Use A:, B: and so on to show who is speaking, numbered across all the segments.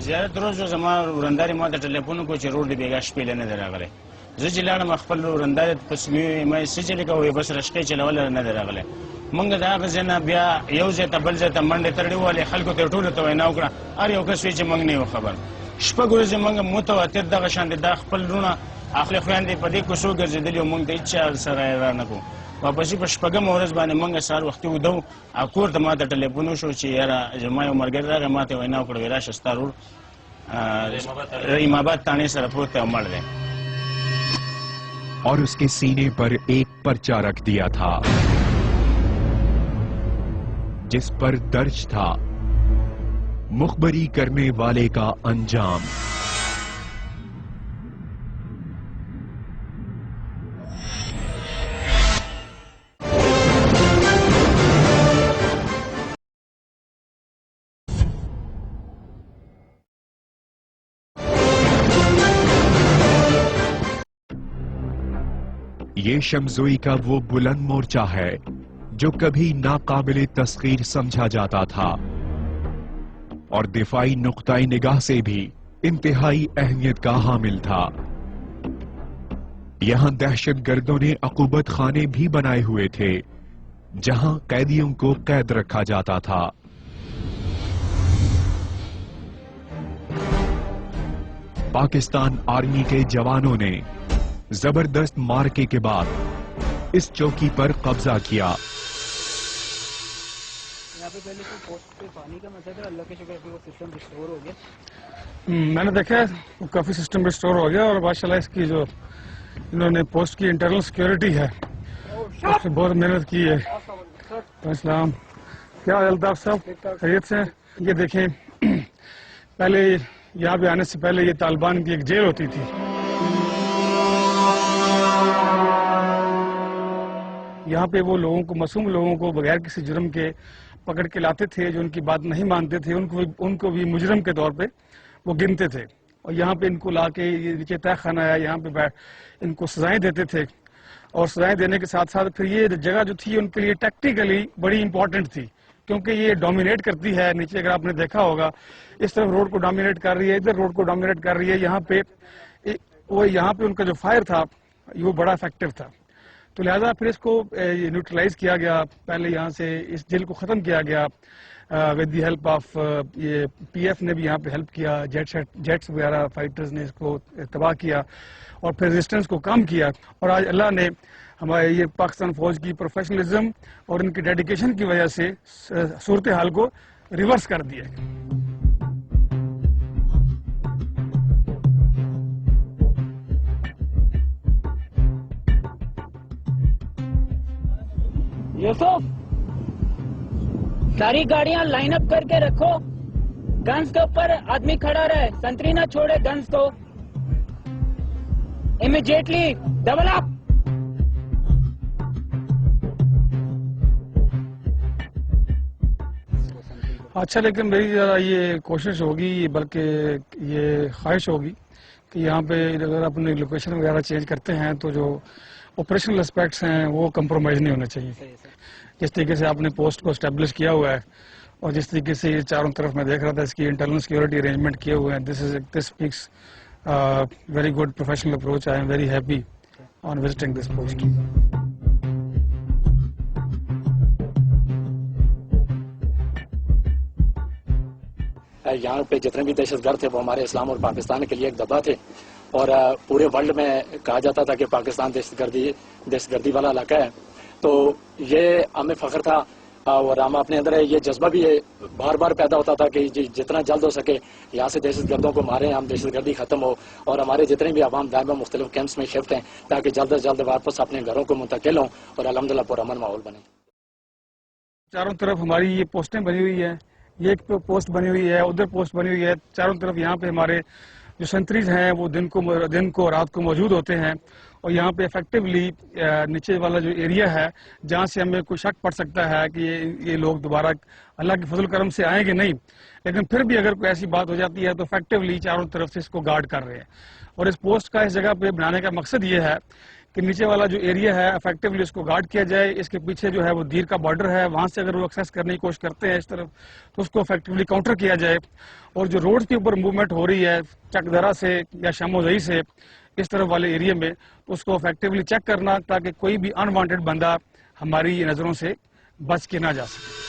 A: زیارت روز زما ورنداري ما ته ټلیفون کو چې روډ بیګا شپې نه دراغله. زه چې لاړم خپل ورنداري پس مې سجل کوي بس رشقې چلول نه دراغله. مونږ دا غزنه بیا یو ځای ته بل ځای ته منډه تړلې خلکو ته ټول ته وینا وکړه. هر یو کس چې مونږ نه خبر. شپږ ورځې مونږ متواتر دغه شان د خپل رونه اخلي خويندې په دې کوڅو ګرځېدلې مونږ د هیڅ سره را نه کوو. واپس په شپږم ورځ باندې مونږ سهار وختي ودو اکور ته ما ته ټلیفون وشو چې یاره زما یو مرګر راغی ما ته وینا وکړه راشه ستا رور رحیم آباد تانے سره پروت ہے مر گئے
B: اور اس کے سینے پر ایک پرچہ رکھ دیا تھا جس پر درج تھا مخبری کرنے والے کا انجام۔ یہ شمزوئی کا وہ بلند مورچہ ہے جو کبھی ناقابل تسخیر سمجھا جاتا تھا اور دفاعی نقطۂ نگاہ سے بھی انتہائی اہمیت کا حامل تھا۔ یہاں دہشت گردوں نے عقوبت خانے بھی بنائے ہوئے تھے جہاں قیدیوں کو قید رکھا جاتا تھا۔ پاکستان آرمی کے جوانوں نے زبردست مارکے کے بعد اس چوکی پر قبضہ کیا۔
C: میں نے دیکھا کافی سسٹم ریسٹور ہو گیا اور ماشاءاللہ اس کی جو انہوں نے پوسٹ کی انٹرنل سیکیورٹی ہے اس سے بہت محنت کی ہے۔ السلام، کیا حال الطاف صاحب، خیریت سے؟ یہ دیکھیں پہلے یہاں پہ آنے سے پہلے یہ طالبان کی ایک جیل ہوتی تھی۔ یہاں پہ وہ لوگوں کو، معصوم لوگوں کو بغیر کسی جرم کے پکڑ کے لاتے تھے، جو ان کی بات نہیں مانتے تھے ان کو بھی مجرم کے طور پہ وہ گنتے تھے اور یہاں پہ ان کو لا کے یہ نیچے طے خانہ آیا، یہاں پہ ان کو سزائیں دیتے تھے اور سزائیں دینے کے ساتھ ساتھ پھر یہ جگہ جو تھی ان کے لیے ٹیکٹیکلی بڑی امپورٹنٹ تھی کیونکہ یہ ڈومینیٹ کرتی ہے نیچے، اگر آپ نے دیکھا ہوگا اس طرف روڈ کو ڈومینیٹ کر رہی ہے، ادھر روڈ کو ڈومینیٹ کر رہی ہے، یہاں پہ ان کا جو فائر تھا وہ بڑا افیکٹو تھا، تو لہذا پھر اس کو نیوٹرلائز کیا گیا۔ پہلے یہاں سے اس جیل کو ختم کیا گیا ود دی ہیلپ آف یہ پی ایف نے بھی یہاں پہ ہیلپ کیا، جیٹس وغیرہ فائٹرز نے اس کو تباہ کیا اور پھر ریزسٹنس کو کم کیا، اور آج اللہ نے ہمارے یہ پاکستان فوج کی پروفیشنلزم اور ان کی ڈیڈیکیشن کی وجہ سے صورتحال کو ریورس کر دیا۔
D: یوسف، ساری گاڑیاں لائن اپ کر کے رکھو، گنز کے اوپر آدمی کھڑا رہے، سنتری نہ چھوڑے گنز کو، امیڈیٹلی ڈبل اپ۔
C: اچھا، لیکن میری ذرا یہ کوشش ہوگی، بلکہ یہ خواہش ہوگی کہ یہاں پہ اگر اپنی لوکیشن وغیرہ چینج کرتے ہیں تو جو آپریشنل اسپیکٹس ہیں وہ کمپرومائز نہیں ہونے چاہیے. جس طریقے سے آپ نے پوسٹ کو اسٹیبلش کیا ہوا ہے اور جس طریقے سے یہ چاروں طرف میں دیکھ رہا تھا اس کی انٹرنل سیکورٹی ارینجمنٹ کیے ہوئے ہیں, this speaks very good professional approach. I am very happy on visiting this post.
E: یہاں پہ جتنے بھی دہشت گرد تھے وہ ہمارے اسلام اور پاکستان کے لیے ایک دبا تھے, اور پورے ورلڈ میں کہا جاتا تھا کہ پاکستان دہشت گردی والا علاقہ ہے. تو یہ ہمیں فخر تھا اور ہم اپنے اندر یہ جذبہ بھی بار بار پیدا ہوتا تھا کہ جتنا جلد ہو سکے یہاں سے دہشت گردوں کو ماریں, ہم دہشت گردی ختم ہو, اور ہمارے جتنے بھی عوام دائمہ مختلف کیمپس میں شفٹ ہیں تاکہ جلد از جلد واپس اپنے گھروں کو منتقل ہوں اور الحمدللہ پرامن ماحول بنے.
C: چاروں طرف ہماری یہ پوسٹیں بنی ہوئی ہیں, یہ ایک پوسٹ بنی ہوئی ہے, ادھر پوسٹ بنی ہوئی ہے. چاروں طرف یہاں پہ ہمارے جو سینٹریز ہیں وہ دن کو رات کو موجود ہوتے ہیں, اور یہاں پہ افیکٹولی نیچے والا جو ایریا ہے جہاں سے ہمیں کوئی شک پڑ سکتا ہے کہ یہ لوگ دوبارہ اللہ کے فضل کرم سے آئیں گے نہیں, لیکن پھر بھی اگر کوئی ایسی بات ہو جاتی ہے تو افیکٹولی چاروں طرف سے اس کو گارڈ کر رہے ہیں. اور اس پوسٹ کا اس جگہ پہ بنانے کا مقصد یہ ہے کہ نیچے والا جو ایریا ہے افیکٹولی اس کو گارڈ کیا جائے. اس کے پیچھے جو ہے وہ دیر کا بارڈر ہے, وہاں سے اگر وہ ایکسیس کرنے کی کوشش کرتے ہیں اس طرف تو اس کو افیکٹولی کاؤنٹر کیا جائے. اور جو روڈ کے اوپر موومنٹ ہو رہی ہے چک درہ سے یا شموزئی سے اس طرف والے ایریا میں, تو اس کو افیکٹولی چیک کرنا تاکہ کوئی بھی انوانٹیڈ بندہ ہماری نظروں سے بچ کے نہ جا سکے.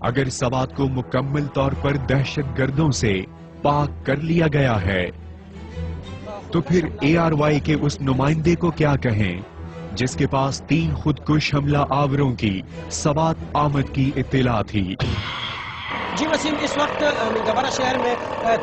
B: اگر سوات کو مکمل طور پر دہشت گردوں سے پاک کر لیا گیا ہے تو پھر اے آر وائی کے اس نمائندے کو کیا کہیں جس کے پاس 3 خودکش حملہ آوروں کی سوات آمد کی اطلاع تھی.
F: جی وسیم, اس وقت منگورہ شہر میں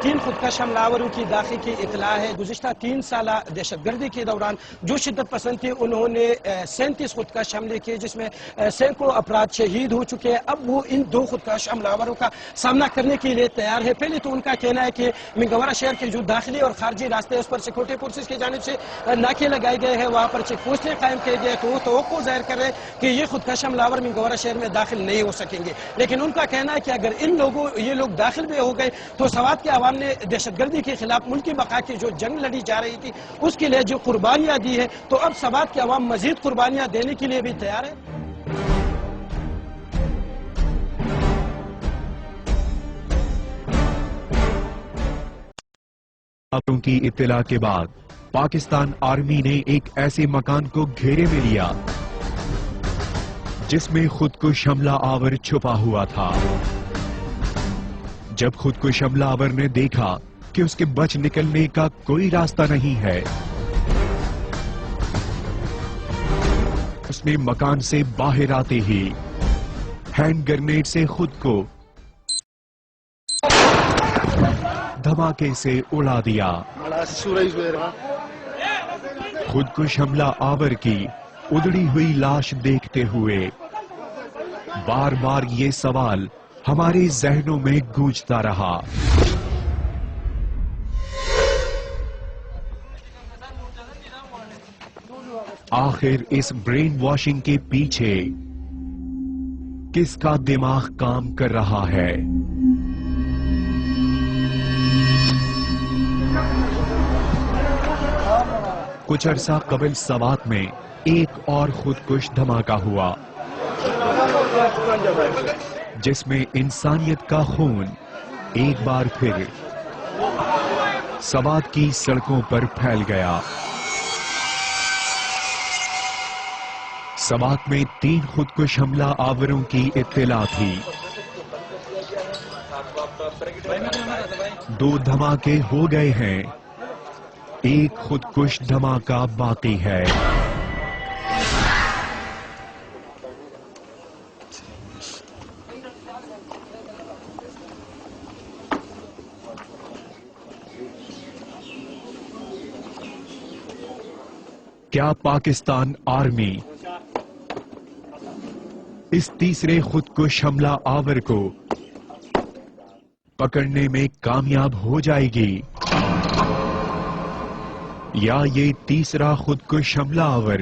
F: 3 خودکش حملہ آوروں کی داخل کی اطلاع ہے. گزشتہ 3 سالہ دہشت گردی کے دوران جو شدت پسند تھے انہوں نے 37 خودکش حملے کیے جس میں سینکڑوں افراد شہید ہو چکے ہیں. اب وہ ان 2 خودکش حملہ آوروں کا سامنا کرنے کے لیے تیار ہے. پہلے تو ان کا کہنا ہے کہ منگورہ شہر کے جو داخلی اور خارجی راستے اس پر سیکورٹی فورسز کی جانب سے ناکے لگائے گئے ہیں, وہاں پر چیک پوسٹیں قائم کیے گئے, تو وہ توقع ظاہر کر رہے ہیں کہ یہ خودکش حملہ آور منگورہ شہر میں داخل نہیں ہو سکیں گے. لیکن ان کا کہنا ہے کہ اگر یہ لوگ داخل بھی ہو گئے تو سوات کے عوام نے دہشت گردی کے خلاف ملکی بقا کی جو جنگ لڑی جا رہی تھی اس کے لیے جو قربانیاں دی ہے, تو اب سوات کے عوام مزید قربانیاں دینے کے لیے بھی تیار ہے.
B: خبروں کی اطلاع کے بعد پاکستان آرمی نے ایک ایسے مکان کو گھیرے میں لیا جس میں خودکش حملہ آور چھپا ہوا تھا. جب خودکش حملہ آور نے دیکھا کہ اس کے بچ نکلنے کا کوئی راستہ نہیں ہے, اس نے مکان سے باہر آتے ہی ہینڈ گرنیڈ سے خود کو دھماکے سے اڑا دیا. خودکش حملہ آور کی اڑی ہوئی لاش دیکھتے ہوئے بار بار یہ سوال ہمارے ذہنوں میں گونجتا رہا. آخر اس برین واشنگ کے پیچھے کس کا دماغ کام کر رہا ہے؟ کچھ عرصہ قبل سوات میں ایک اور خودکش دھماکہ ہوا جس میں انسانیت کا خون ایک بار پھر سوات کی سڑکوں پر پھیل گیا. سوات میں 3 خودکش حملہ آوروں کی اطلاع تھی. 2 دھماکے ہو گئے ہیں, ایک خودکش دھماکہ باقی ہے. کیا پاکستان آرمی اس تیسرے خودکش حملہ آور کو پکڑنے میں کامیاب ہو جائے گی؟ یا یہ تیسرا خودکش حملہ آور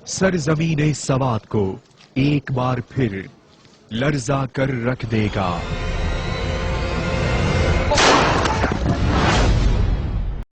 B: سرزمین سوات کو ایک بار پھر لرزا کر رکھ دے گا؟